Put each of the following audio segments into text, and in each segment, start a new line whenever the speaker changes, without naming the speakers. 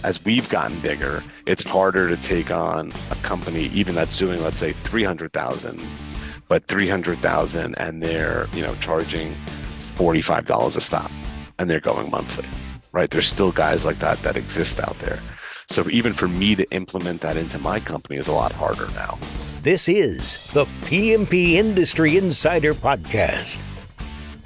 as we've gotten bigger, it's harder to take on a company, even that's doing, let's say, 300,000, but 300,000 and they're, charging $45 a stop and they're going monthly, right? There's still guys like that that exist out there. So even for me to implement that into my company is a lot harder now.
This is the PMP Industry Insider Podcast.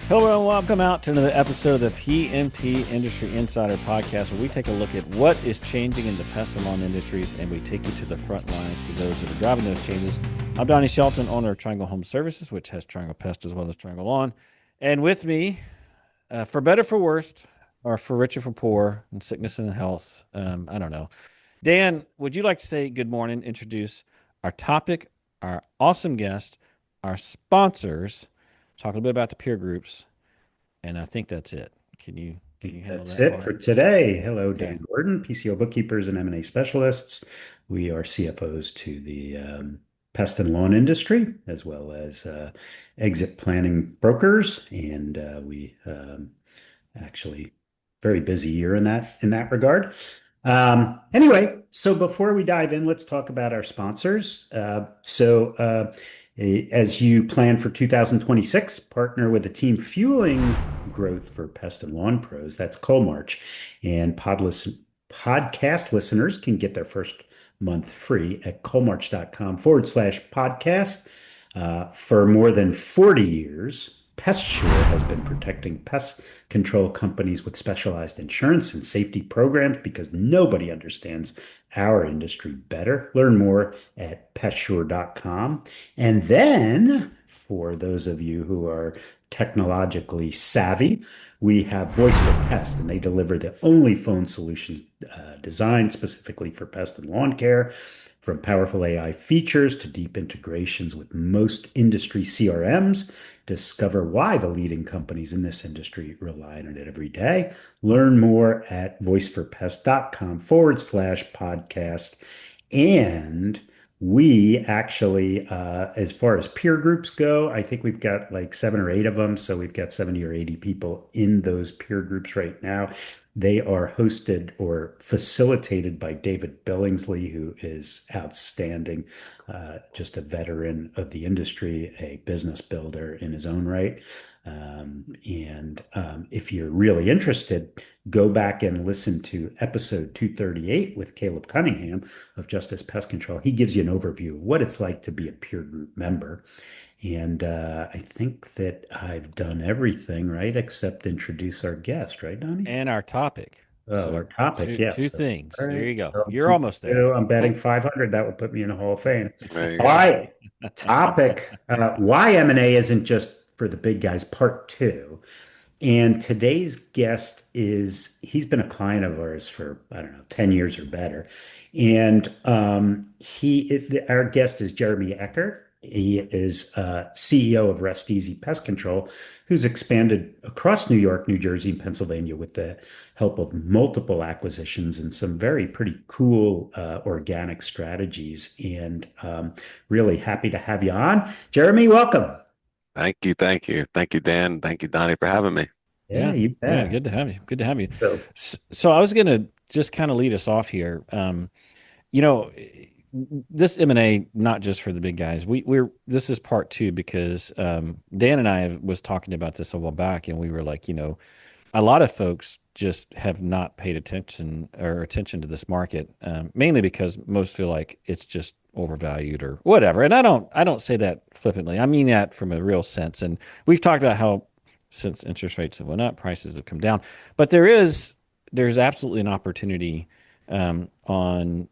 Hello and welcome out to another episode of the PMP Industry Insider Podcast, where we take a look at what is changing in the pest and lawn industries, and we take you to the front lines for those that are driving those changes. I'm Donnie Shelton, owner of Triangle Home Services, which has Triangle Pest as well as Triangle Lawn. And with me, for better, for worse, or for richer, for poor, and sickness and health, I don't know. Dan, would you like to say good morning, introduce our topic, our awesome guest, our sponsors, talk a little bit about the peer groups, and I think that's it. Can you handle
That's
that?
it for today. Hello, Dan Gordon, PCO bookkeepers and M&A specialists. We are CFOs to the pest and lawn industry, as well as exit planning brokers, and we actually very busy year in that regard. Anyway, so before we dive in, let's talk about our sponsors. As you plan for 2026, partner with a team fueling growth for pest and lawn pros. That's Colmarch. And podcast listeners can get their first month free at colmarch.com/podcast. For more than 40 years, PestSure has been protecting pest control companies with specialized insurance and safety programs because nobody understands our industry better. Learn more at pestsure.com. And then, for those of you who are technologically savvy, we have Voice for Pest, and they deliver the only phone solutions designed specifically for pest and lawn care. From powerful AI features to deep integrations with most industry CRMs, discover why the leading companies in this industry rely on it every day. Learn more at voiceforpest.com/podcast. And we actually, as far as peer groups go, I think we've got like 7 or 8 of them. So we've got 70 or 80 people in those peer groups right now. They are hosted or facilitated by David Billingsley, who is outstanding, just a veteran of the industry, a business builder in his own right. If you're really interested, go back and listen to episode 238 with Caleb Cunningham of Justice Pest Control. He gives you an overview of what it's like to be a peer group member. And I think that I've done everything, right, except introduce our guest, right, Donnie?
And our topic.
Oh, our topic, yes.
Two things.
All right.
There you go.
So
You're almost there.
I'm betting 500. That would put me in the Hall of Fame.
There you
All
go.
right. Topic, why M&A isn't just for the big guys, part 2. And today's guest he's been a client of ours for, 10 years or better. And our guest is Jeremy Ecker. He is CEO of Rest Easy Pest Control, who's expanded across New York, New Jersey, and Pennsylvania with the help of multiple acquisitions and some very pretty cool organic strategies. And really happy to have you on. Jeremy, welcome.
Thank you, Dan. Thank you, Donnie, for having me.
Yeah, you bet.
Yeah, good to have you. Good to have you. So I was going to just kind of lead us off here. This M&A, not just for the big guys. This is part 2 because Dan and I was talking about this a while back, and we were like, a lot of folks just have not paid attention to this market, mainly because most feel like it's just overvalued or whatever. And I don't say that flippantly. I mean that from a real sense. And we've talked about how since interest rates have went up, prices have come down. But there's absolutely an opportunity on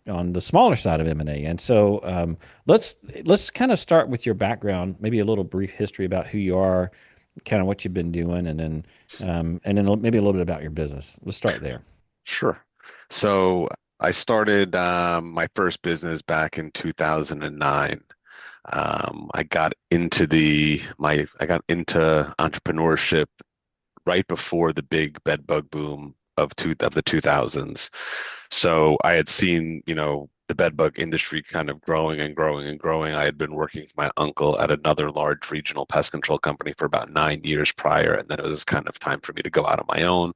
the smaller side of M&A. And so let's kind of start with your background, maybe a little brief history about who you are, kind of what you've been doing, and then maybe a little bit about your business. Let's start there.
Sure. So I started my first business back in 2009. I got into entrepreneurship right before the big bed bug boom of the 2000s. So I had seen, the bed bug industry kind of growing and growing and growing. I had been working for my uncle at another large regional pest control company for about 9 years prior, and then it was kind of time for me to go out on my own.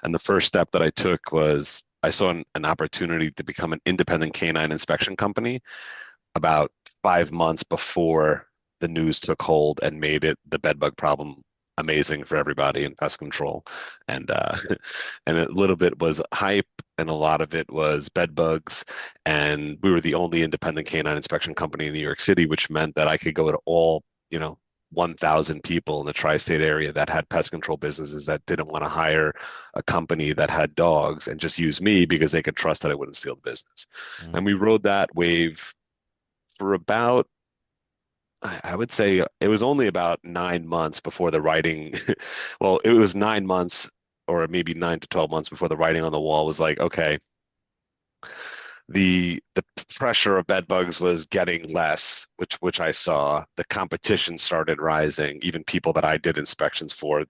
And the first step that I took was I saw an opportunity to become an independent canine inspection company about 5 months before the news took hold and made it the bed bug problem amazing for everybody in pest control. And and a little bit was hype and a lot of it was bed bugs. And we were the only independent canine inspection company in New York City, which meant that I could go to all, 1,000 people in the tri-state area that had pest control businesses that didn't want to hire a company that had dogs and just use me because they could trust that I wouldn't steal the business. And we rode that wave for about, I would say it was only about 9 months before the writing, well, it was 9 months or maybe 9 to 12 months before the writing on the wall was like, okay, the pressure of bed bugs was getting less, which I saw. The competition started rising. Even people that I did inspections for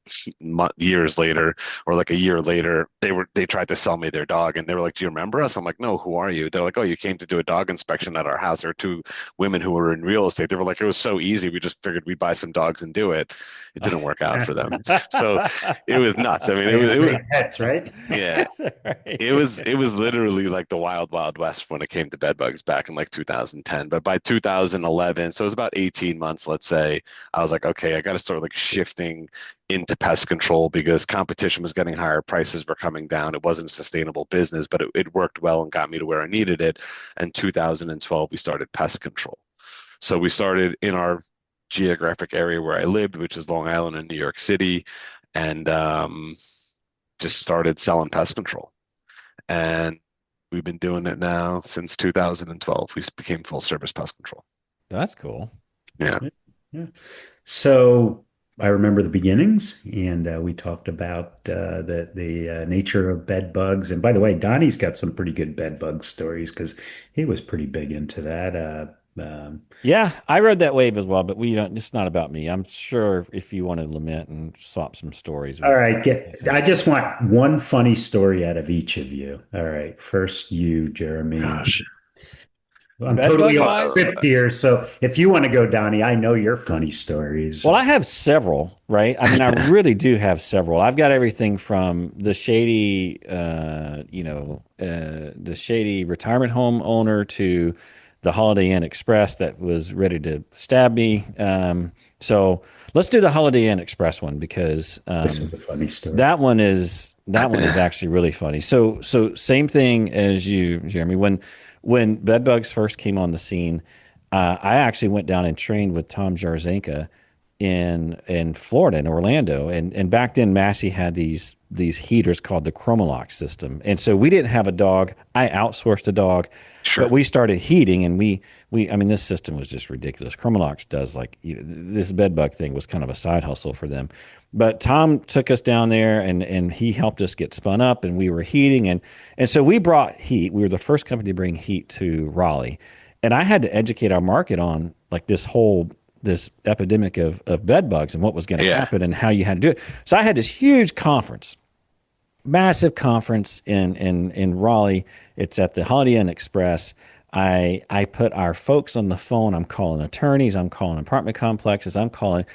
years later, or like a year later, they tried to sell me their dog, and they were like, "Do you remember us?" I'm like, "No, who are you?" They're like, "Oh, you came to do a dog inspection at our house." There were two women who were in real estate. They were like, "It was so easy. We just figured we'd buy some dogs and do it." It didn't work out for them, so it was nuts. I mean, it was
Great pets, right?
yeah.
Right.
It was literally like the wild, wild west when it came to bed bugs back in like 2010. But by 2011, so it was about 18 months, let's say, I was like, okay, I got to start like shifting into pest control because competition was getting higher, prices were coming down. It wasn't a sustainable business, but it worked well and got me to where I needed it. And 2012, we started pest control. So we started in our geographic area where I lived, which is Long Island and New York City, and just started selling pest control. And we've been doing it now since 2012. We became full service pest control.
That's cool.
Yeah.
Yeah. So I remember the beginnings, and we talked about the nature of bed bugs. And by the way, Donnie's got some pretty good bed bug stories because he was pretty big into that.
Yeah, I rode that wave as well, but we don't. It's not about me. I'm sure if you want to lament and swap some stories,
All
we.
right, I just want one funny story out of each of you. All right, first you, Jeremy.
Gosh.
I'm
Bed
totally
bug
off
wise?
script here, so if you want to go, Donnie, I know your funny stories.
Well, I have several, right? I mean, I really do have several. I've got everything from the shady retirement home owner to the Holiday Inn Express that was ready to stab me. So let's do the Holiday Inn Express one because
This is a funny story.
that one is actually really funny. So same thing as you, Jeremy. When bed bugs first came on the scene, I actually went down and trained with Tom Jarzanka in Florida, in Orlando, and back then Massey had these heaters called the Chromalox system, and so we didn't have a dog. I outsourced a dog,
Sure.
but we started heating, and I mean, this system was just ridiculous. Chromalox does like this bed bug thing was kind of a side hustle for them. But Tom took us down there and he helped us get spun up and we were heating and so we brought heat. We were the first company to bring heat to Raleigh. And I had to educate our market on like this epidemic of bed bugs and what was going to
Yeah.
happen and how you had to do it. So I had this huge conference, massive conference in Raleigh. It's at the Holiday Inn Express. I put our folks on the phone. I'm calling attorneys. I'm calling apartment complexes. I'm calling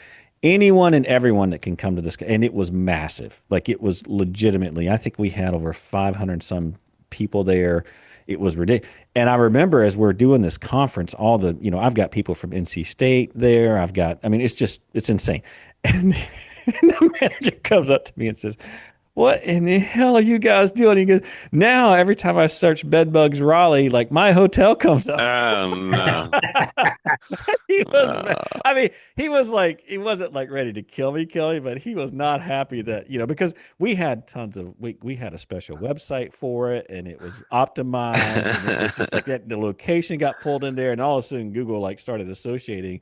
anyone and everyone that can come to this. And it was massive. Like it was legitimately, I think we had over 500 some people there. It was ridiculous. And I remember as we're doing this conference, I've got people from NC State there. I mean, it's insane. And the manager comes up to me and says, "What in the hell are you guys doing?" He goes, "Now every time I search bed bugs Raleigh, like my hotel comes up."
No.
He was, I mean, he wasn't like ready to kill me, but he was not happy that, because we had we had a special website for it and it was optimized and it was just like that. The location got pulled in there and all of a sudden Google like started associating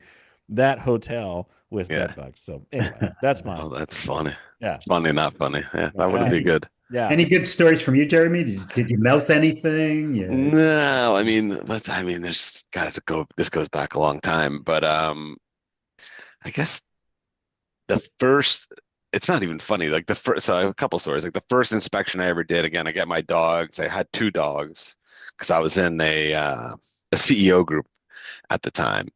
that hotel with
Yeah.
bed bugs. So anyway, that's
Oh,
mine.
that's funny.
Yeah.
Funny, not funny. Yeah, that wouldn't
Yeah.
be good.
Yeah.
Any good stories from you, Jeremy? Did you melt anything? Yeah.
No, there's got to go. This goes back a long time, but I guess the first. It's not even funny. Like the first, so I have a couple stories. Like the first inspection I ever did. Again, I got my dogs. I had two dogs because I was in a CEO group at the time,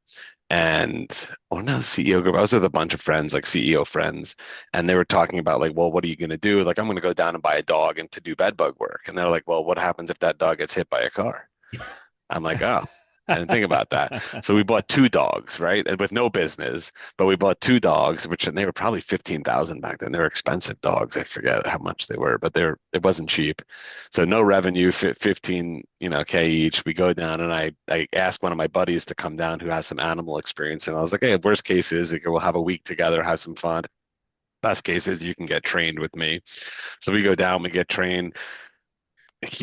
and or no CEO group. I was with a bunch of friends, like CEO friends, and they were talking about like, well, what are you going to do? Like, I'm going to go down and buy a dog and to do bed bug work. And they're like, well, what happens if that dog gets hit by a car? I'm like, oh, I didn't think about that. So we bought two dogs, right? And with no business, but we bought two dogs, which and they were probably 15,000 back then. They were expensive dogs. I forget how much they were, but it wasn't cheap. So no revenue, 15, K each. We go down and I asked one of my buddies to come down who has some animal experience. And I was like, hey, worst case is like, we'll have a week together, have some fun. Best case is you can get trained with me. So we go down, we get trained.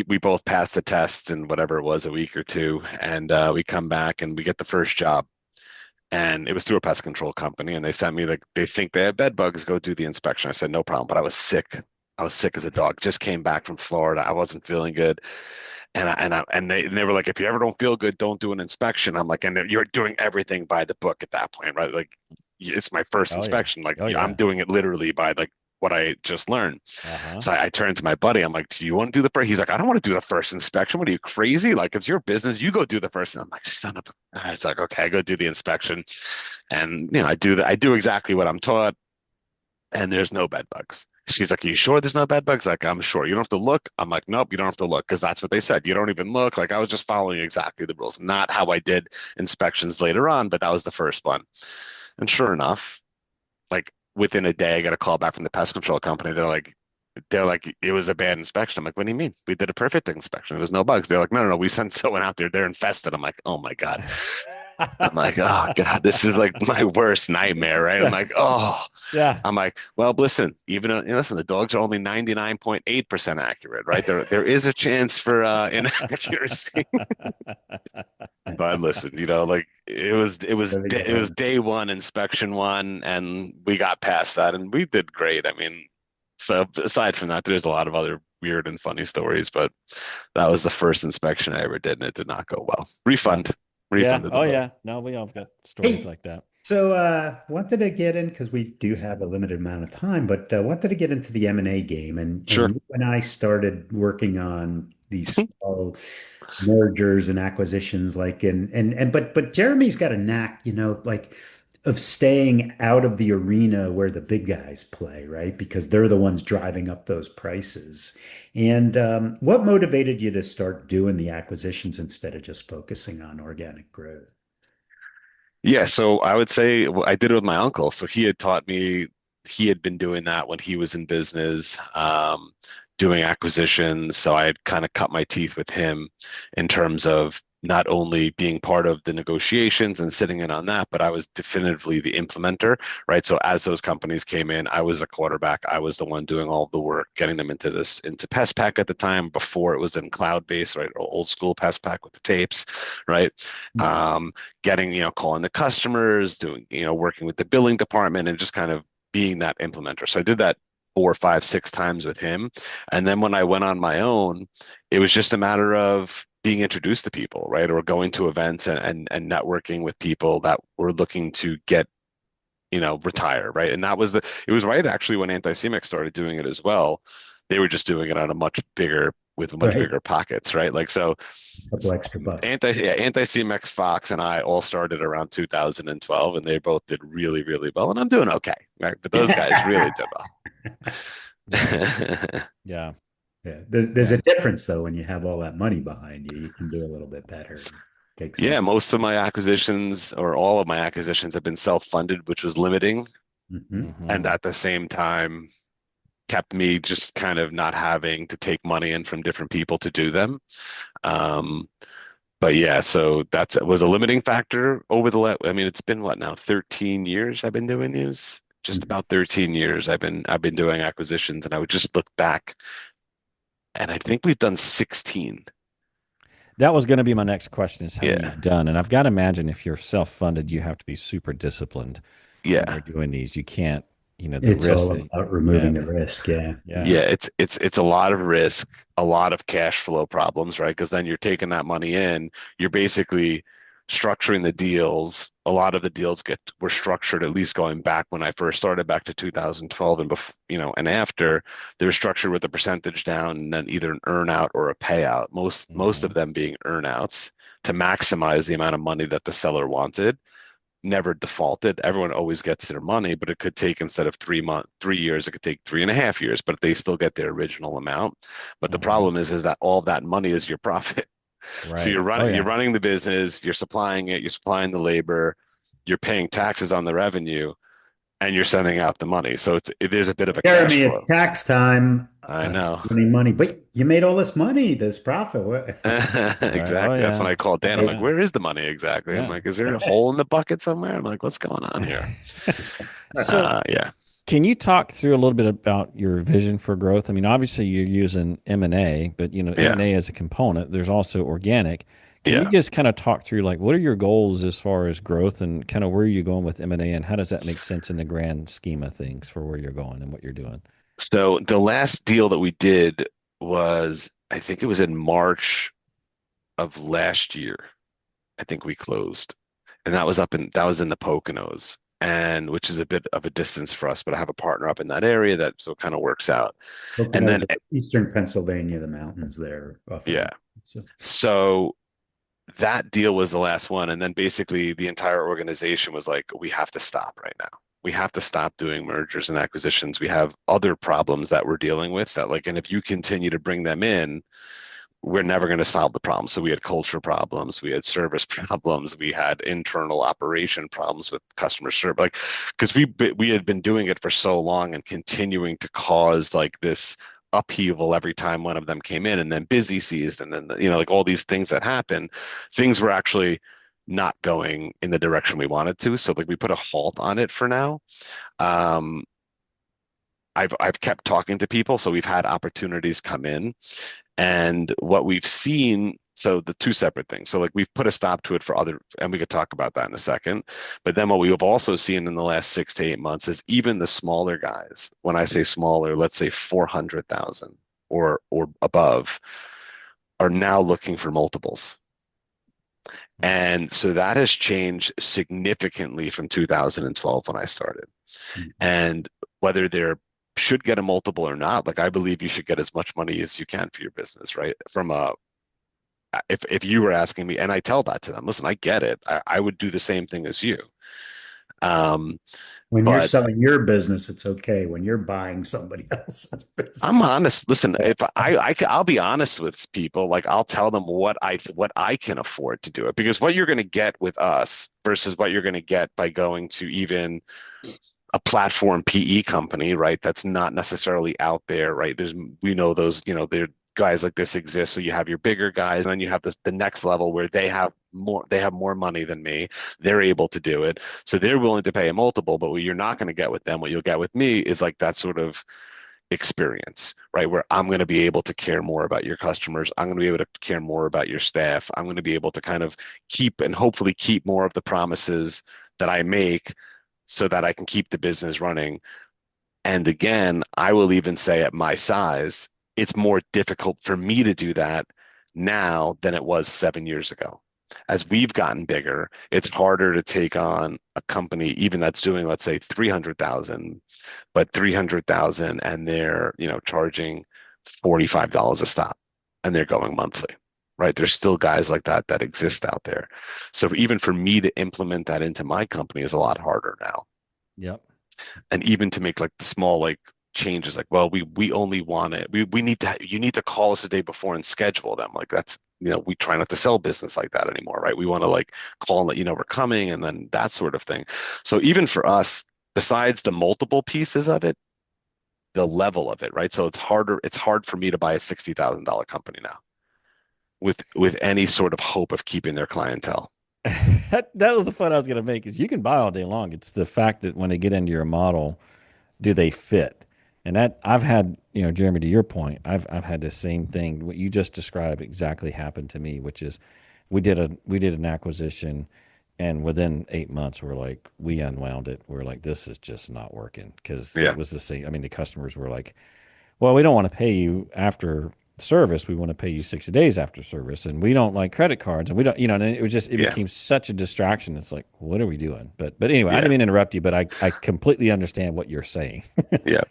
We both passed the tests in whatever it was, a week or two, and we come back and we get the first job, and it was through a pest control company, and they sent me like they think they have bed bugs, go do the inspection. I said no problem, but I was sick. I was sick as a dog. Just came back from Florida. I wasn't feeling good, and they were like, if you ever don't feel good, don't do an inspection. I'm like, and you're doing everything by the book at that point, right? Like it's my first
Oh yeah.
inspection. Like
Oh
I'm
yeah.
doing it literally by like what I just learned.
Uh-huh.
So I turned to my buddy. I'm like, do you want to do the first? He's like, I don't want to do the first inspection. What are you crazy? Like, it's your business. You go do the first. And I'm like, son of a. I was like, okay, I go do the inspection. And, I do that. I do exactly what I'm taught. And there's no bed bugs. She's like, are you sure there's no bed bugs? Like, I'm sure. You don't have to look. I'm like, nope, you don't have to look because that's what they said. You don't even look. Like, I was just following exactly the rules, not how I did inspections later on, but that was the first one. And sure enough, like within a day, I got a call back from the pest control company. They're like, it was a bad inspection. I'm like, what do you mean? We did a perfect inspection. There's no bugs. They're like, no, no, no. We sent someone out there. They're infested. I'm like, oh my God. I'm like, oh God, this is like my worst nightmare, right? I'm
Yeah.
like, oh,
Yeah.
I'm like, well, listen, listen, the dogs are only 99.8% accurate, right? There is a chance for inaccuracy. But listen, like it was day one, inspection one, and we got past that and we did great. I mean, so aside from that, there's a lot of other weird and funny stories, but that was the first inspection I ever did, and it did not go well.
Yeah. Yeah.
Refunded the
Oh
boat.
yeah. No, we all got stories
Hey,
like that.
so wanted to get in because we do have a limited amount of time, but wanted to get into the M&A game, and
Sure.
you and I started working on these small mergers and acquisitions, like but Jeremy's got a knack, like of staying out of the arena where the big guys play, right? Because they're the ones driving up those prices. And what motivated you to start doing the acquisitions instead of just focusing on organic growth?
Yeah, so I would say I did it with my uncle. So he had taught me, he had been doing that when he was in business, doing acquisitions. So I had kind of cut my teeth with him in terms of not only being part of the negotiations and sitting in on that, but I was definitively the implementer, right? So as those companies came in, I was the quarterback. I was the one doing all the work, getting them into PestPack at the time before it was in cloud-based, right? Old school PestPack with the tapes, right? Getting, calling the customers, doing, working with the billing department and just kind of being that implementer. So I did that 4, 5, 6 times with him. And then when I went on my own, it was just a matter of being introduced to people, right? Or going to events and networking with people that were looking to get, retire, right? And it was right actually when Anti-CMEX started doing it as well. They were just doing it on a much bigger, with much
Right.
bigger pockets, right? Like so
A couple extra bucks.
Anti-CMX Fox and I all started around 2012, and they both did really, really well. And I'm doing okay, right? But those guys really did
Right.
well.
Yeah.
Yeah. There's
Yeah.
a difference though when you have all that money behind you. You can do a little bit better. Take
Yeah,
some.
most of my acquisitions or all of my acquisitions have been self-funded, which was limiting. And
Hmm.
at the same time, kept me just kind of not having to take money in from different people to do them. Um, but yeah, so that's was a limiting factor over I mean, it's been what now, 13 years I've been doing these. Just
Mhm.
about 13 years I've been doing acquisitions, and I would just look back and I think we've done 16.
That was going to be my next question is how many
Yeah.
you've done. And I've got to imagine if you're self-funded, you have to be super disciplined when you're
Yeah.
doing these. You can't, the
It's
risk
all
that,
about
yeah,
removing the risk. Yeah.
yeah.
Yeah, it's a lot of risk, a lot of cash flow problems, right? Because then you're taking that money in, you're basically structuring the deals. A lot of the deals were structured, at least going back when I first started back to 2012 and before, and after, they were structured with a percentage down and then either an earnout or a payout. Most
Hmm.
of them being earnouts to maximize the amount of money that the seller wanted. never defaulted. Everyone always gets their money, but it could take, instead of 3 years, it could take 3.5 years, but they still get their original amount. But the
Hmm.
problem is that all that money is your profit. So
Right. Oh
you're
yeah.
running the business, you're supplying it, you're supplying the labor, you're paying taxes on the revenue, and you're sending out the money. So there's a bit of a cash
Jeremy, it's
flow.
tax time.
I know.
Money, money. But you made all this money, this profit.
Right. Oh
Exactly. That's when
yeah.
I called Dan. I'm
Oh
like,
yeah.
where is the money exactly? I'm
Yeah.
like, is there a hole in the bucket somewhere? I'm like, what's going on here?
So
Yeah.
can you talk through a little bit about your vision for growth? I mean, obviously you're using M&A, but
Yeah.
M&A is a component. There's also organic. Can you
Yeah.
just kind of talk through like what are your goals as far as growth and kind of where are you going with M&A and how does that make sense in the grand scheme of things for where you're going and what you're doing?
So the last deal that we did was, I think it was in March of last year. I think we closed. And that was in the Poconos, and which is a bit of a distance for us, but I have a partner up in that area, that so it kind of works out. And
Poconos,
then
Eastern Pennsylvania, the mountains there off of
yeah.
the. So,
So that deal was the last one. And then basically the entire organization was like, we have to stop right now. We have to stop doing mergers and acquisitions. We have other problems that we're dealing with, that like, and if you continue to bring them in, we're never going to solve the problem. So we had culture problems, we had service problems, we had internal operation problems with customer service, like because we had been doing it for so long and continuing to cause like this upheaval every time one of them came in, and then busy season, and then like all these things that happen, things were actually not going in the direction we wanted to. So like we put a halt on it for now. Um, I've kept talking to people, so we've had opportunities come in, and what we've seen, so the two separate things. So like we've put a stop to it for other, and we could talk about that in a second. But then what we have also seen in the last 6 to 8 months is even the smaller guys, when I say smaller, let's say 400,000 or above, are now looking for multiples. And so that has changed significantly from 2012 when I started. And whether they're should get a multiple or not, like I believe you should get as much money as you can for your business, right? From a if you were asking me, and I tell that to them, listen, I get it. I would do the same thing as you. Um,
when you're
but
selling your business, it's okay. When you're buying somebody else's business.
I'm honest. Listen, if I'll be honest with people, like I'll tell them what I can afford to do it, because what you're going to get with us versus what you're going to get by going to even a platform PE company, right? That's not necessarily out there, right? We know those, there guys like this exist. So you have your bigger guys, and then you have the next level where they have more money than me. They're able to do it. So they're willing to pay a multiple, but what you're not going to get with them, what you'll get with me is like that sort of experience, right? Where I'm going to be able to care more about your customers. I'm going to be able to care more about your staff. I'm going to be able to kind of keep and hopefully keep more of the promises that I make, so that I can keep the business running. And again, I will even say at my size, it's more difficult for me to do that now than it was 7 years ago. As we've gotten bigger, it's harder to take on a company, even that's doing, let's say, 300,000, but 300,000 and they're, charging $45 a stop and they're going monthly, right? There's still guys like that exist out there. So even for me to implement that into my company is a lot harder now.
Yep.
And even to make like the small like changes, like, well, we only want it. We need to, you need to call us a day before and schedule them. Like that's, we try not to sell business like that anymore, right? We want to like call and let you know we're coming, and then that sort of thing. So even for us, besides the multiple pieces of it, the level of it, right? So it's hard for me to buy a $60,000 company now with any sort of hope of keeping their clientele.
That was the fun I was going to make is you can buy all day long. It's the fact that when they get into your model, do they fit? And that I've had, Jeremy, to your point, I've had the same thing. What you just described exactly happened to me, which is we did an acquisition, and within 8 months we unwound it. We're like, this is just not working because
Yeah.
it was the same. I mean, the customers were like, well, we don't want to pay you after service. We want to pay you 60 days after service, and we don't like credit cards, and we don't, and it
Yeah.
became such a distraction. It's like, what are we doing? But anyway, I
Yeah.
didn't mean to interrupt you, but I completely understand what you're saying.
Yeah.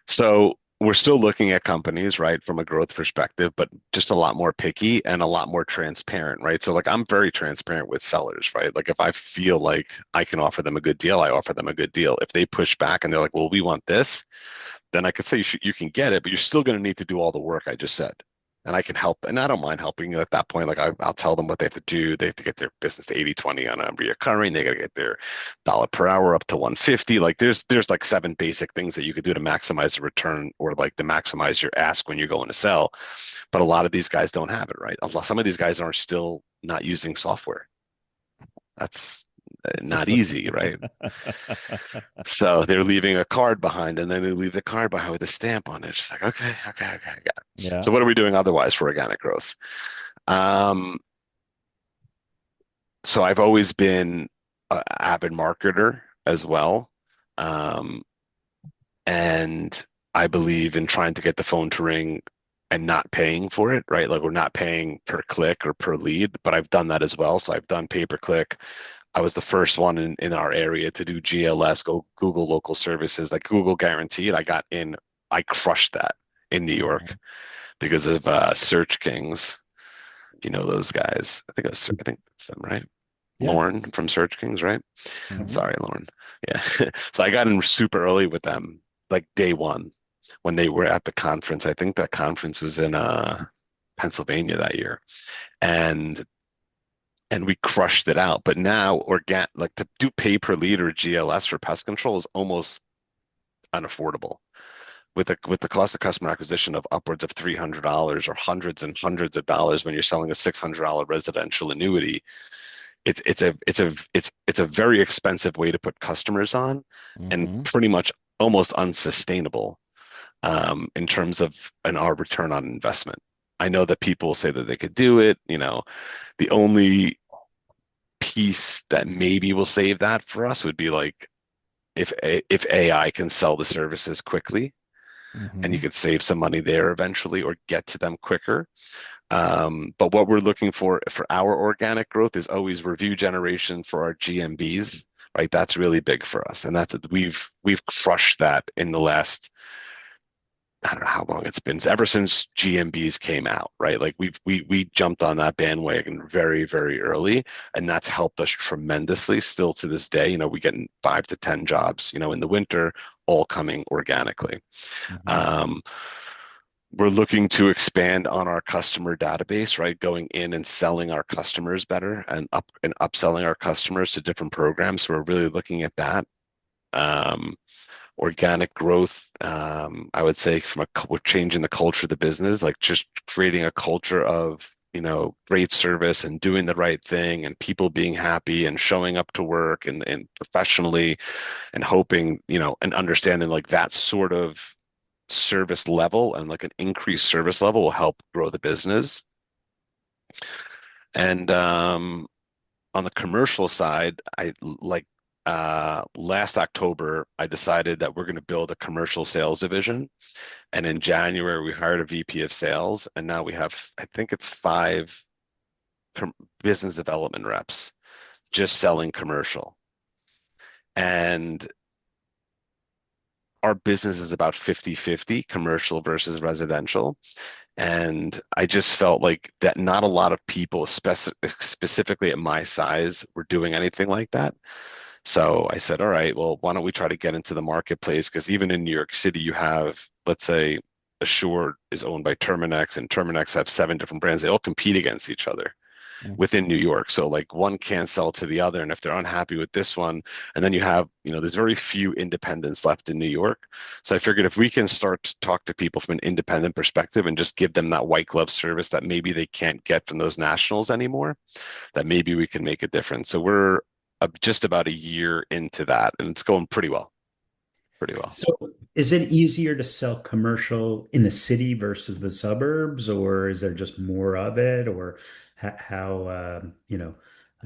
So we're still looking at companies, right, from a growth perspective, but just a lot more picky and a lot more transparent, right? So like I'm very transparent with sellers, right? Like if I feel like I can offer them a good deal, I offer them a good deal. If they push back and they're like, well, we want this, then I could say you can get it, but you're still going to need to do all the work I just said. And I can help, and I don't mind helping at that point. Like I'll tell them what they have to do. They have to get their business to 80/20 on a reoccurring. They got to get their dollar per hour up to 150. Like there's like seven basic things that you could do to maximize the return or like to maximize your ask when you're going to sell. But a lot of these guys don't have it, right? Some of these guys are still not using software. That's not easy, right? So they're leaving a card behind, and then they leave the card behind with a stamp on it. It's like, okay, okay, okay, I got it.
Yeah.
So what are we doing otherwise for organic growth? Um, so I've always been an avid marketer as well. Um, and I believe in trying to get the phone to ring and not paying for it, right? Like we're not paying per click or per lead, but I've done that as well. So I've done pay per click. I was the first one in our area to do GLS, go Google Local Services, like Google Guaranteed. I crushed that in New York because of Search Kings. You know those guys. I think it's them, right?
Yeah.
Lauren from Search Kings, right?
Mhm.
Sorry, Lauren. Yeah. So I got in super early with them, like day one, when they were at the conference. I think that conference was in Pennsylvania that year. And we crushed it out. But now like to do pay per lead or GLS for pest control is almost unaffordable. With the cost of customer acquisition of upwards of $300 or hundreds and hundreds of dollars when you're selling a $600 residential annuity, it's a very expensive way to put customers on, and
Mhm.
pretty much almost unsustainable in terms of our return on investment. I know that people say that they could do it. The only piece that maybe will save that for us would be like if AI can sell the services quickly and you
Mhm.
could save some money there eventually or get to them quicker. But what we're looking for our organic growth is always review generation for our GMBs, right? That's really big for us, and we've crushed that in the last, I don't know how long it's been, ever since GMBs came out, right? Like we jumped on that bandwagon very, very early, and that's helped us tremendously. Still to this day, we get 5 to 10 jobs, in the winter, all coming organically.
Mhm.
Um, we're looking to expand on our customer database, right? Going in and selling our customers better and upselling our customers to different programs. So we're really looking at that. Um, Organic growth, I would say we're changing the culture of the business, like just creating a culture of, great service and doing the right thing and people being happy and showing up to work and professionally and hoping, and understanding like that sort of service level and like an increased service level will help grow the business. And on the commercial side, I like last October, I decided that we're going to build a commercial sales division. And in January, we hired a VP of sales, and now we have, I think it's 5 business development reps just selling commercial. And our business is about 50-50 commercial versus residential. And I just felt like that not a lot of people, specifically at my size, were doing anything like that. So I said, all right, well, why don't we try to get into the marketplace? Because even in New York City, you have, let's say, Assured is owned by Terminex, and Terminex have 7 different brands. They all compete against each other
Mhm.
within New York. So like one can't sell to the other. And if they're unhappy with this one, and then you have, there's very few independents left in New York. So I figured if we can start to talk to people from an independent perspective and just give them that white glove service that maybe they can't get from those nationals anymore, that maybe we can make a difference. So we're just about a year into that, and it's going pretty well. Pretty well.
So, is it easier to sell commercial in the city versus the suburbs, or is there just more of it, or how,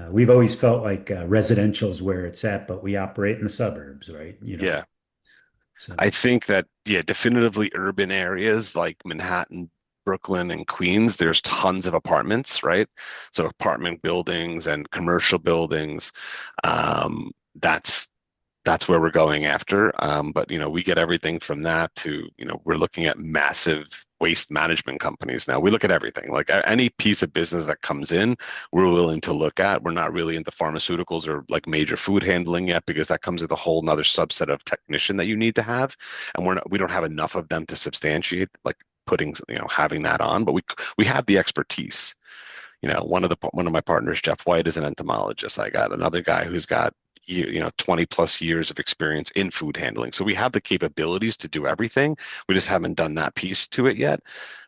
we've always felt like residential is where it's at, but we operate in the suburbs, right?
Yeah.
So,
I think that, yeah, definitively urban areas like Manhattan, Brooklyn, and Queens, there's tons of apartments, right? So apartment buildings and commercial buildings. That's that's where we're going after. But we get everything from that to, we're looking at massive waste management companies now. We look at everything, like any piece of business that comes in, we're willing to look at. We're not really into pharmaceuticals or like major food handling yet, because that comes with a whole nother subset of technician that you need to have, and we don't have enough of them to substantiate like putting, having that on. But we have the expertise. One of my partners, Jeff White, is an entomologist. I got another guy who's got 20 plus years of experience in food handling. So we have the capabilities to do everything. We just haven't done that piece to it yet.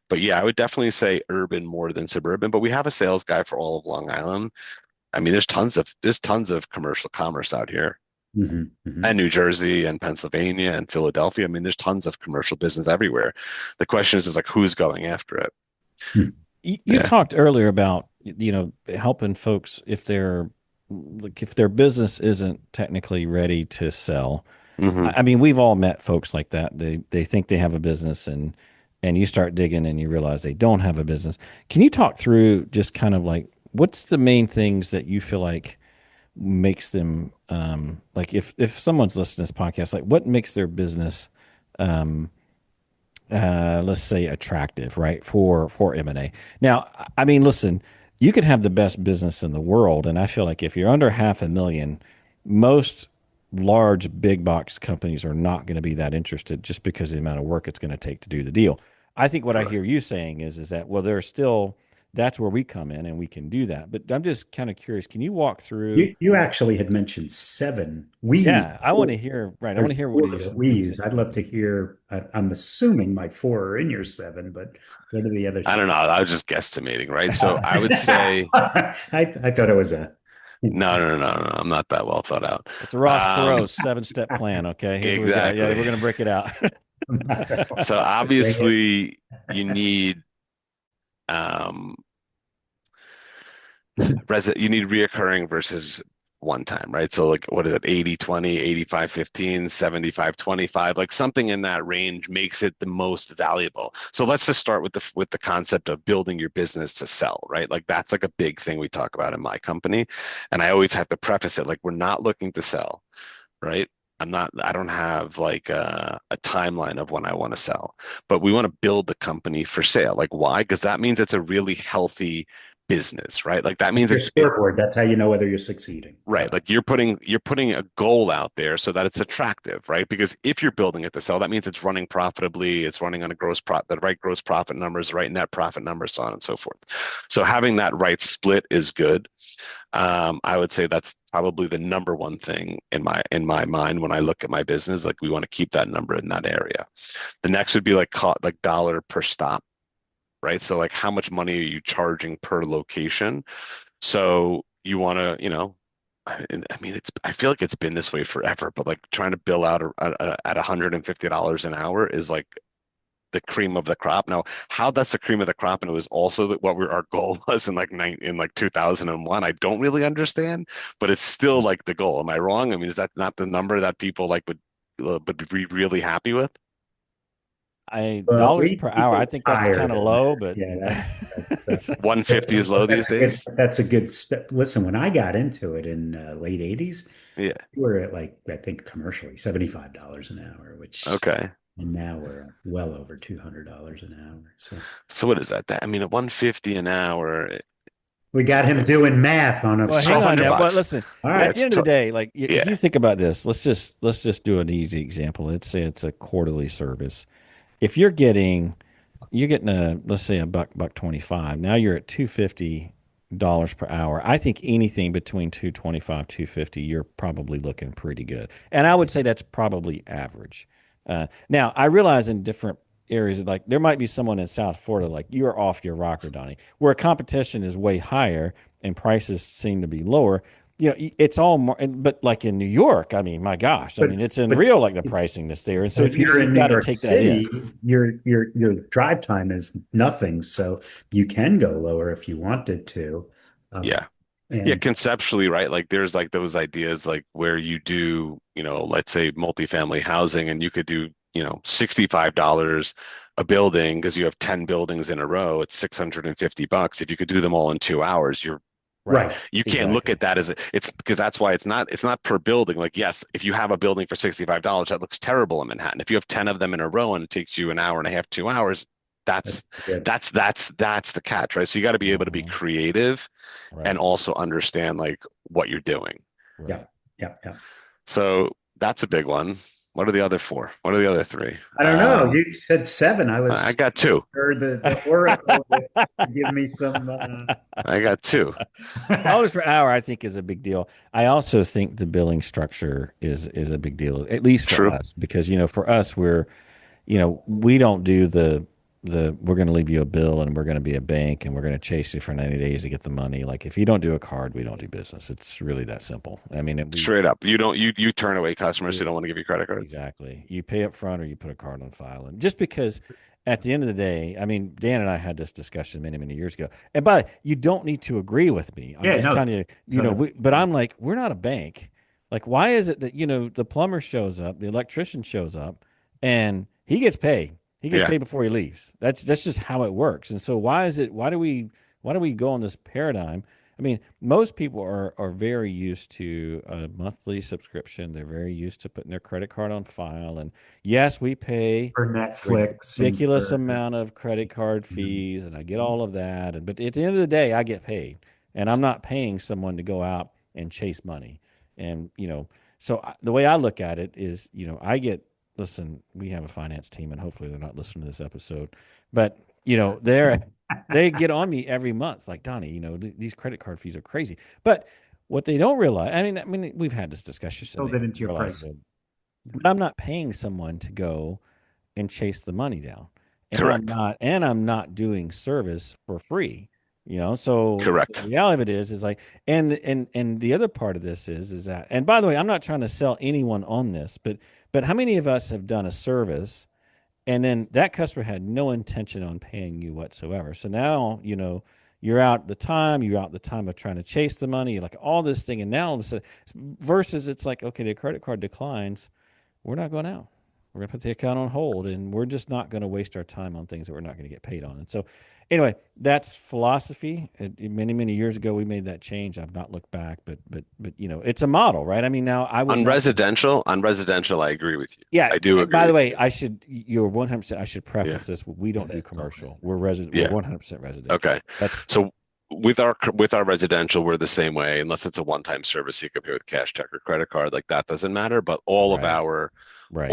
But yeah, I would definitely say urban more than suburban. But we have a sales guy for all of Long Island. I mean, there's tons of commercial commerce out here,
Hmm. Hmm.
and New Jersey and Pennsylvania and Philadelphia. I mean, there's tons of commercial business everywhere. The question is like who's going after it?
You
Yeah.
talked earlier about, helping folks if if their business isn't technically ready to sell.
Hmm.
I mean, we've all met folks like that. They think they have a business, and you start digging and you realize they don't have a business. Can you talk through just kind of like what's the main things that you feel like makes them like if someone's listening to this podcast, like what makes their business um let's say attractive, right? For M&A. Now, I mean, listen, you could have the best business in the world, and I feel like if you're under 500,000, most large big box companies are not going to be that interested just because of the amount of work it's going to take to do the deal. I think what I hear you saying is that, well, there's still, that's where we come in and we can do that. But I'm just kind of curious, can you walk through?
You actually had mentioned seven. We use
Yeah, I want
four.
to hear, right. I want
There's
to hear what
four
it is.
that we use. I'd love to hear. I'm assuming my four are in your seven, but what are the other
I
two?
don't know. I was just guesstimating, right? So I would say
I thought it was a.
no, no, no, no, no. I'm not that well thought out.
It's a Ross
Um,
Perot 7-step plan. Okay, here's what we got. Yeah, we're
exactly.
gonna break it out.
So obviously you need um you need reoccurring versus one time, right? So like what is it? 80-20, 85-15, 75-25, like something in that range makes it the most valuable. So let's just start with the concept of building your business to sell, right? Like that's like a big thing we talk about in my company. And I always have to preface it like we're not looking to sell, right? I don't have like a timeline of when I want to sell, but we want to build the company for sale. Like why? Because that means it's a really healthy business, right? Like that means
your scoreboard. That's how you know whether you're succeeding.
right. Like you're putting a goal out there so that it's attractive, right? Because if you're building it to sell, that means it's running profitably, it's running on the right gross profit numbers, the right net profit numbers, so on and so forth. So having that right split is good. I would say that's probably the number one thing in my mind when I look at my business. Like we want to keep that number in that area. The next would be like dollar per stop, right? So like how much money are you charging per location? So you want to, I mean, I feel like it's been this way forever, but like trying to bill out at $150 an hour is like the cream of the crop. Now, how that's the cream of the crop, and it was also our goal was in like 2001. I don't really understand, but it's still like the goal. Am I wrong? I mean, is that not the number that people like would be really happy with?
I
Well,
dollars per hour. I
go
think that's
higher
kind of
than
low,
that.
but
Yeah, that's
150 is low these
that's a good.
days.
That's a good step. Listen, when I got into it in late '80s,
Yeah.
we were at like I think commercially $75 an hour, which
Okay.
and now we're well over $200 an hour. So
So what is that? I mean, at 150 an hour,
we got him doing math on a
well,
it's
hang on
1,200
now. But
bucks.
listen,
All
Yeah,
right.
at the
it's
end of the day, like if
yeah.
you think about this, let's just do an easy example. Let's say it's a quarterly service. If you're getting a, let's say, a buck 25. Now you're at $250 per hour. I think anything between 225, 250, you're probably looking pretty good. And I would say that's probably average. Now I realize in different areas, like there might be someone in South Florida, like you're off your rocker, Donnie, where competition is way higher and prices seem to be lower. It's all more, but like in New York, I mean, my gosh, I
But
mean, it's
but
unreal, like the pricing that's there. And
but
so
if you're
you've
in New
got to
York
take that in.
City, your drive time is nothing, so you can go lower if you wanted to. Um,
Yeah. Yeah,
and
conceptually, right? Like there's like those ideas like where you do, let's say multifamily housing and you could do, $65 a building because you have 10 buildings in a row, it's $650. If you could do them all in 2 hours, you're
Right.
You can't look at that as it's because that's why it's not per building. Like, yes, if you have a building for $65, that looks terrible in Manhattan. If you have 10 of them in a row and it takes you an hour and a half, 2 hours,
That's
that's
good.
that's the catch, right? So you got to be able to be
Mhm.
creative and
Right.
also understand like what you're doing.
Yeah.
Right.
Yeah. Yeah.
So that's a big one. What are the other four? What are the other three?
I don't know. You said seven. I
I
was
got two.
sure the Oracle to give me some.
I got two.
Dollars per hour, I think, is a big deal. I also think the billing structure is a big deal, at least for
True.
us, because for us, we don't do the we're going to leave you a bill and we're going to be a bank and we're going to chase you for 90 days to get the money. Like if you don't do a card, we don't do business. It's really that simple. I mean,
Straight up. You turn away customers who don't want to give you credit cards.
exactly. You pay up front or you put a card on file. And just because at the end of the day, I mean, Dan and I had this discussion many, many years ago. And you don't need to agree with me. I'm
Yeah.
just
No.
telling you, but I'm like, we're not a bank. Like, why is it that, the plumber shows up, the electrician shows up, and he gets paid? He gets
Yeah.
paid before he leaves. That's just how it works. And so why do we go on this paradigm? I mean, most people are very used to a monthly subscription. They're very used to putting their credit card on file. And yes, we pay
For Netflix and
ridiculous
for,
amount of credit card
you
fees, and I get
know,
all of that. But at the end of the day, I get paid, and I'm not paying someone to go out and chase money. And so the way I look at it is, I get. Listen, we have a finance team, and hopefully they're not listening to this episode. But they get on me every month, like Donnie. These credit card fees are crazy. But what they don't realize, I mean, we've had this discussion, and
build
they
it into your
realize
price.
but I'm not paying someone to go and chase the money down. And
Correct.
I'm not doing service for free. So the
Correct.
reality of it is like, and the other part of this is that, and by the way, I'm not trying to sell anyone on this, but how many of us have done a service and then that customer had no intention on paying you whatsoever? So now, you're out the time of trying to chase the money, you're like all this thing. And now all of a sudden, versus it's like, okay, the credit card declines, we're not going out. We're going to put the account on hold, and we're just not going to waste our time on things that we're not going to get paid on. And so, anyway, that's philosophy. Many, many years ago, we made that change. I've not looked back, but it's a model, right? I mean, now I would
On
not.
residential, I agree with you.
Yeah.
I do agree
By the
with
way,
you.
you're 100%. I should
Yeah.
preface this. We don't do commercial. We're resident.
Yeah.
We're 100% residential.
Okay.
That's
So with our residential, we're the same way, unless it's a one-time service you can pay with cash, check, or credit card. Like that doesn't matter. But all of
right.
our
Right.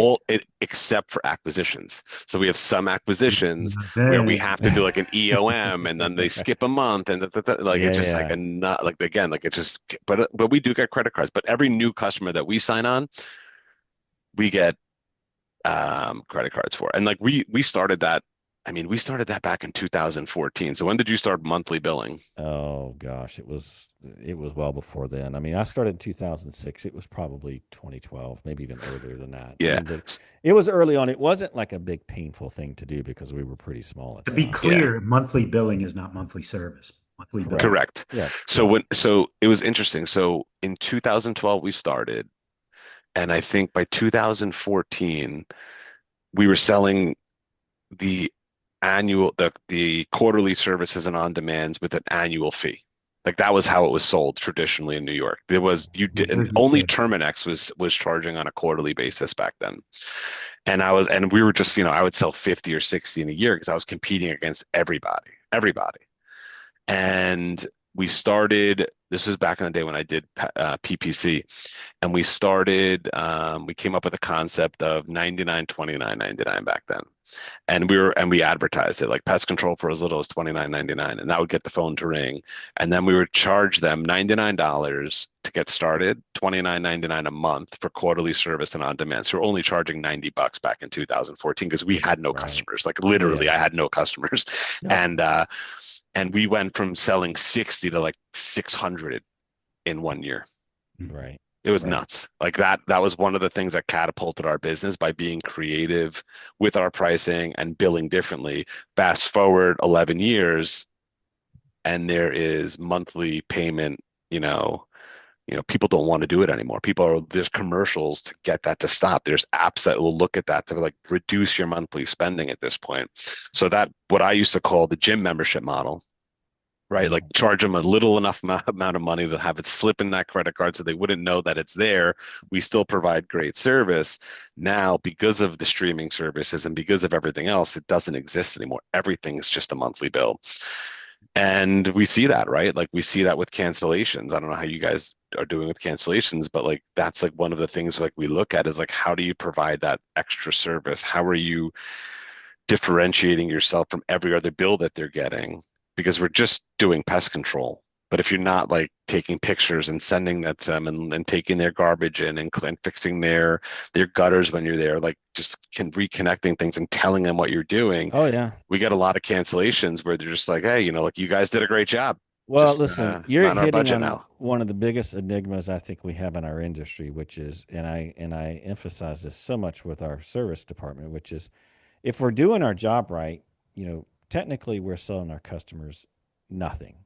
except for acquisitions. So we have some acquisitions where we
Then
have to do like an EOM and then they skip a month and like
Yeah.
it's just like
Yeah.
a not like again like it's just but we do get credit cards. But every new customer that we sign on, we get credit cards for. And like we started that. I mean, we started that back in 2014. So when did you start monthly billing?
Oh gosh, it was well before then. I mean, I started in 2006. It was probably 2012, maybe even earlier than that. I
Yeah.
mean, but it was early on. It wasn't like a big painful thing to do because we were pretty small at
to
the
be
time.
Yeah.
clear, monthly billing is not monthly service. Monthly billing.
Correct.
Yeah.
So it was interesting. So in 2012 we started, and I think by 2014 we were selling the the quarterly services and on demands with an annual fee. Like that was how it was sold traditionally in New York. There was you
New
did and
Jersey
only
too.
Terminex was charging on a quarterly basis back then. And we were just, I would sell 50 or 60 in a year because I was competing against everybody. And we started, this was back in the day when I did PPC, and we came up with a concept of 99, 29, 99 back then. And we advertised it like pest control for as little as 29.99, and that would get the phone to ring. And then we would charge them $99 to get started, 29.99 a month for quarterly service and on demand. So we're only charging $90 back in 2014 because we had no
Right.
customers. Like literally,
Yeah.
I had no customers.
Yep.
And we went from selling 60 to like 600 in 1 year.
Right.
It was
Right.
nuts. Like that was one of the things that catapulted our business by being creative with our pricing and billing differently. Fast forward 11 years and there is monthly payment, people don't want to do it anymore. There's commercials to get that to stop. There's apps that will look at that to like reduce your monthly spending at this point. So that what I used to call the gym membership model, right? Like charge them a little enough amount of money to have it slip in that credit card so they wouldn't know that it's there. We still provide great service. Now, because of the streaming services and because of everything else, it doesn't exist anymore. Everything's just a monthly bill. And we see that, right? Like we see that with cancellations. I don't know how you guys are doing with cancellations, but like that's like one of the things like we look at is like how do you provide that extra service? How are you differentiating yourself from every other bill that they're getting? Because we're just doing pest control. But if you're not like taking pictures and sending that to them and taking their garbage in and fixing their gutters when you're there, like just reconnecting things and telling them what you're doing,
Oh yeah.
we get a lot of cancellations where they're just like, hey, like you guys did a great job.
Well,
Just
listen,
it's
you're
not in our
hitting
budget
on
now.
one of the biggest enigmas I think we have in our industry, which is, and I emphasize this so much with our service department, which is if we're doing our job right, technically we're selling our customers nothing.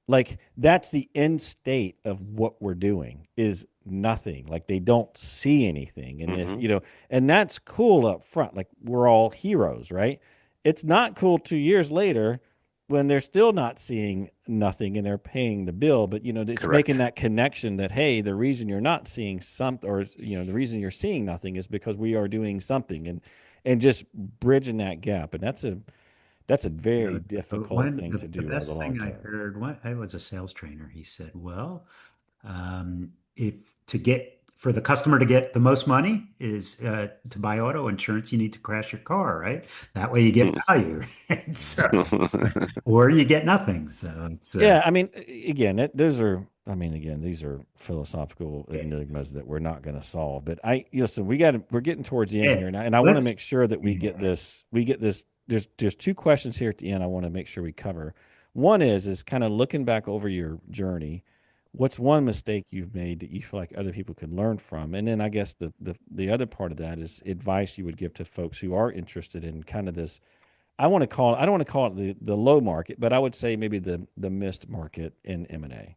Like that's the end state of what we're doing is nothing. Like they don't see anything. And if,
Hmm.
and that's cool up front. Like we're all heroes, right? It's not cool 2 years later when they're still not seeing nothing and they're paying the bill. But it's making
Correct.
that connection that, hey, the reason you're not seeing something, or the reason you're seeing nothing is because we are doing something, and just bridging that gap. And that's a very difficult thing to
The
do over the
best
long
thing I
term.
heard, I was a sales trainer. He said, well, if to get for the customer to get the most money is to buy auto insurance, you need to crash your car, right? That way you get value, right? So, or you get nothing. So it's
Yeah, I mean, again, again, these are philosophical
yeah.
enigmas that we're not going to solve. But listen, we're getting towards the end
Yeah.
here, and I want to
Let's
make sure that
yeah.
we get this. There's two questions here at the end. I want to make sure we cover. One is kind of looking back over your journey. What's one mistake you've made that you feel like other people could learn from? And then I guess the other part of that is advice you would give to folks who are interested in kind of this. I don't want to call it the low market, but I would say maybe the missed market in M&A.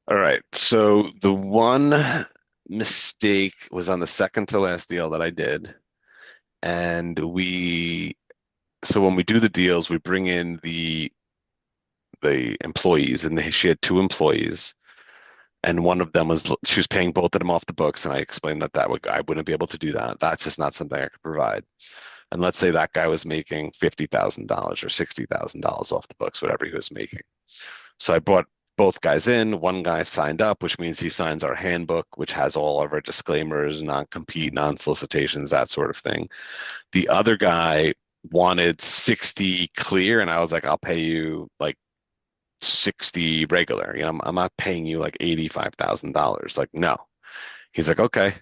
All right. So the one mistake was on the second to last deal that I did. And so when we do the deals, we bring in the employees, and she had two employees, and one of them she was paying both of them off the books, and I explained that I wouldn't be able to do that. That's just not something I could provide. And let's say that guy was making $50,000 or $60,000 off the books, whatever he was making. So I brought both guys in. One guy signed up, which means he signs our handbook, which has all of our disclaimers, non-compete, non-solicitations, that sort of thing. The other guy wanted 60 clear, and I was like, I'll pay you like 60 regular. I'm not paying you like $85,000. Like, no. He's like, okay.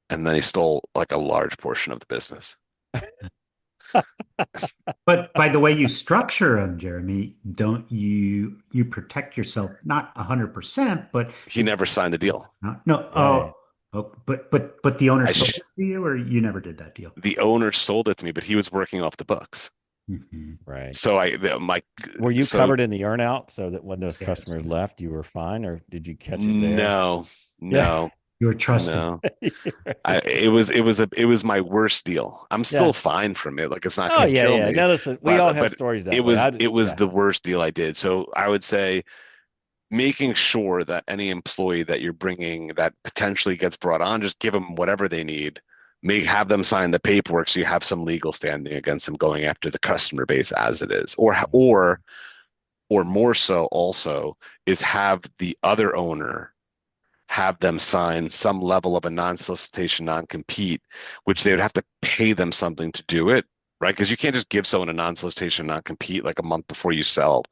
And then he stole like a large portion of the business.
But by the way you structure them, Jeremy, don't you protect yourself not 100%, but
He never signed the deal.
no,
Right,
but the owner
I
sold
sh
it to you, or you never did that deal?
the owner sold it to me, but he was working off the books.
Mhm.
right.
So
Were you
so
covered in the earnout so that when those
Yes.
customers left, you were fine, or did you catch it there?
no,
Yeah.
no,
You were trusting.
no. It was my worst deal. I'm still
Yeah.
fine from it. Like it's not
Oh
going to
yeah,
kill
yeah.
me,
Now listen, we all
but
have stories
it
that way.
was it was
Yeah.
the worst deal I did. So I would say making sure that any employee that you're bringing that potentially gets brought on, just give them whatever they need. Have them sign the paperwork so you have some legal standing against them going after the customer base as it is, or more so also is have the other owner have them sign some level of a non-solicitation, non-compete, which they would have to pay them something to do it, right? Because you can't just give someone a non-solicitation, non-compete like a month before you sell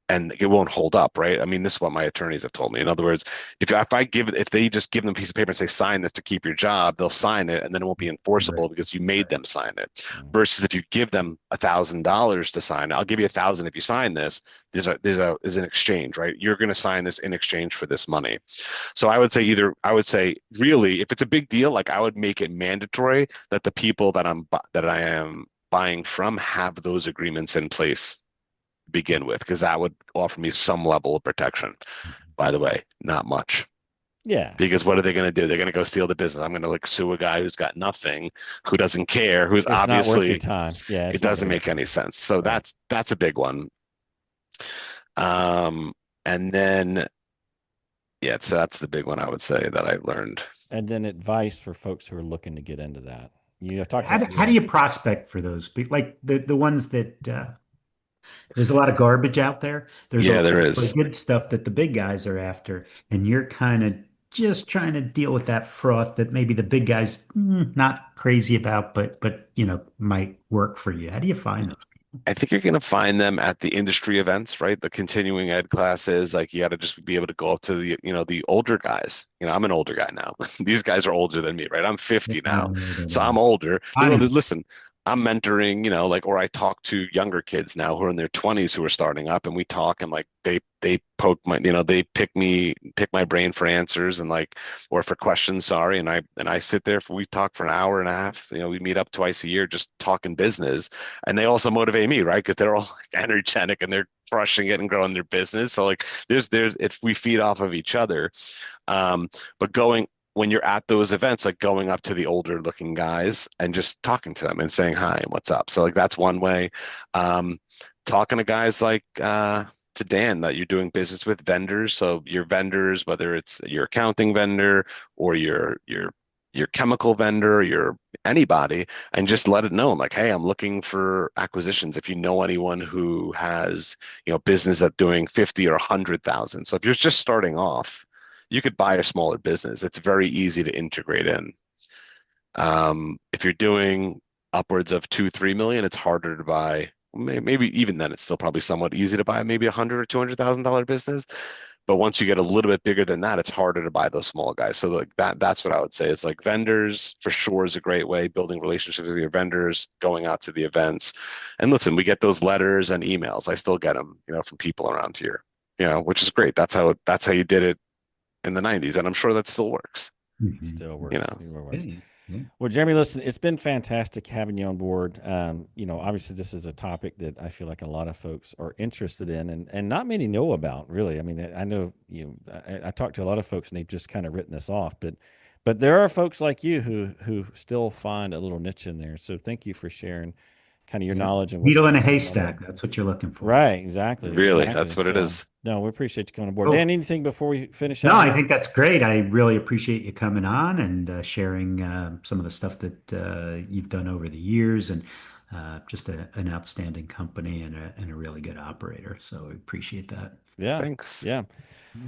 and it won't hold up, right? I mean, this is what my attorneys have told me. In other words, if they just give them a piece of paper and say sign this to keep your job, they'll sign it and then it won't be
Right.
enforceable because you made
Right.
them sign it.
Mm.
Versus if you give them $1,000 to sign, I'll give you 1,000 if you sign this. There's an exchange, right? You're going to sign this in exchange for this money. So I would say really, if it's a big deal, like I would make it mandatory that the people that I am buying from have those agreements in place begin with, because that would offer me some level of protection. By the way, not much.
Yeah.
Because what are they going to do? They're going to go steal the business. I'm going to like sue a guy who's got nothing, who doesn't care, who's
It's not worth your
obviously
time. Yeah,
it
it's not
doesn't
worth
make
it.
any sense. So
Right.
that's a big one. And then, yeah, so that's the big one I would say that I learned.
And then advice for folks who are looking to get into that. You talked
How
about
do you prospect for those people? Like the ones that there's a lot of garbage out there. There's a
Yeah,
lot
there
of
is.
good stuff that the big guys are after, and you're kind of just trying to deal with that froth that maybe the big guys not crazy about, but might work for you. How do you find those?
I think you're going to find them at the industry events, right? The continuing ed classes. Like you got to just be able to go up to the older guys. I'm an older guy now. These guys are older than me, right? I'm 50 now. So I'm older. Listen, I'm mentoring, like, or I talk to younger kids now who are in their 20s who are starting up, and we talk, and like they poke my, they pick my brain for answers, and like, or for questions, sorry. And I sit there we talk for an hour and a half. We meet up twice a year just talking business, and they also motivate me, right? Because they're all like energetic and they're crushing it and growing their business. So like there's if we feed off of each other. But when you're at those events, like going up to the older looking guys and just talking to them and saying hi and what's up. So like that's one way. Talking to guys like to Dan, that you're doing business with, vendors. So your vendors, whether it's your accounting vendor or your chemical vendor, your anybody, and just let it know, like, hey, I'm looking for acquisitions. If you know anyone who has, business at doing 50 or 100,000. So if you're just starting off, you could buy a smaller business. It's very easy to integrate in. If you're doing upwards of 2-3 million, it's harder to buy. Maybe even then, it's still probably somewhat easy to buy maybe $100,000 or $200,000 business. But once you get a little bit bigger than that, it's harder to buy those small guys. So like that's what I would say. It's like vendors for sure is a great way, building relationships with your vendors, going out to the events. And listen, we get those letters and emails. I still get them, from people around here, which is great. That's how you did it in the 90s. And I'm sure that still works.
Still works. Still works.
Yeah.
Well, Jeremy, listen, it's been fantastic having you on board. Obviously this is a topic that I feel like a lot of folks are interested in and not many know about, really. I mean, I know, I talked to a lot of folks and they've just kind of written this off, but there are folks like you who still find a little niche in there. So thank you for sharing kind of your knowledge and
Needle in a haystack. That's what you're looking for.
Right. Exactly.
Really,
exactly.
that's what it is.
No, we appreciate you coming on board.
Cool.
Dan, anything before we finish
No,
up?
I think that's great. I really appreciate you coming on and sharing some of the stuff that you've done over the years, and just an outstanding company and a really good operator. So I appreciate that.
Yeah.
Thanks.
Yeah.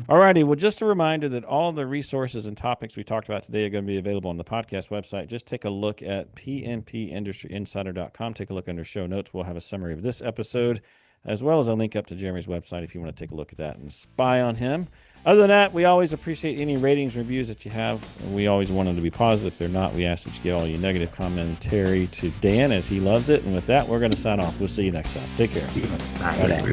All righty. Well, just a reminder that all the resources and topics we talked about today are going to be available on the podcast website. Just take a look at pnpindustryinsider.com. Take a look under show notes. We'll have a summary of this episode, as well as a link up to Jeremy's website if you want to take a look at that and spy on him. Other than that, we always appreciate any ratings, reviews that you have. And we always want them to be positive. If they're not, we ask that you get all your negative commentary to Dan, as he loves it. And with that, we're going to sign off. We'll see you next time. Take care.
Bye.
Bye now.